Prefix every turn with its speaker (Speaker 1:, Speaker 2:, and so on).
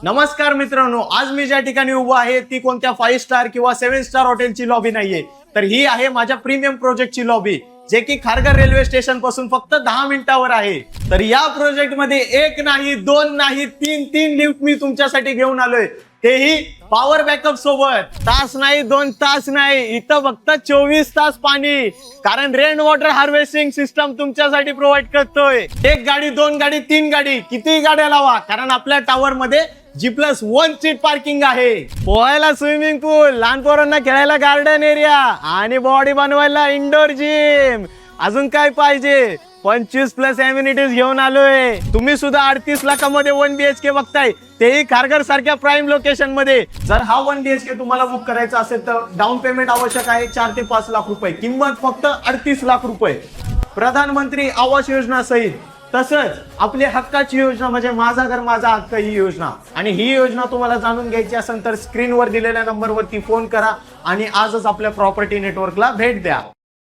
Speaker 1: नमस्कार मित्रांनो, आज मी ज्या ठिकाणी उभा आहे ती कोणत्या 5 स्टार किंवा 7 स्टार हॉटेलची लॉबी नाहीये, तर ही आहे माझ्या प्रीमियम प्रोजेक्टची लॉबी, जे की खारघर रेल्वे स्टेशन पासून फक्त 10 मिनिटावर आहे। तर या प्रोजेक्ट मध्ये एक नाही, दोन नाही, तीन लिफ्ट मी तुमच्यासाठी घेऊन आलोय, तेही पॉवर बॅकअप सोबत। तास नाही, 2 तास नाही, इथं फक्त 24 तास पाणी, कारण रेन वॉटर हार्वेस्टिंग सिस्टम तुमच्यासाठी प्रोव्हाइड करतोय। एक गाडी, 2 गाडी, 3 गाडी, किती गाड्या लावा, कारण आपल्या टावर मध्ये G+1 सीट पार्किंग आहे। पोहायला स्विमिंग पूल, लहान पोरांना खेळायला गार्डन एरिया आणि बॉडी बनवायला इंडोर जिम। अजून काय पाहिजे? 25+ एम्युनिटीज घेऊन आलोय। तुम्ही सुद्धा 38 लाखामध्ये 1 BHK बघताय, तेही खारघर सारख्या प्राईम लोकेशन मध्ये। जर हा 1 BHK तुम्हाला बुक करायचा असेल तर डाऊन पेमेंट आवश्यक आहे 4 ते 5 लाख रुपये, किंमत फक्त 38 लाख रुपये। प्रधानमंत्री आवास योजना सहित, तसंच आपली हक्काची योजना म्हणजे माझा घर माझा हक्क ही योजना। आणि ही योजना तुम्हाला जाणून घ्यायची असेल तर स्क्रीनवर दिलेल्या नंबरवरती फोन करा आणि आजच आपल्या प्रॉपर्टी नेटवर्कला भेट द्या।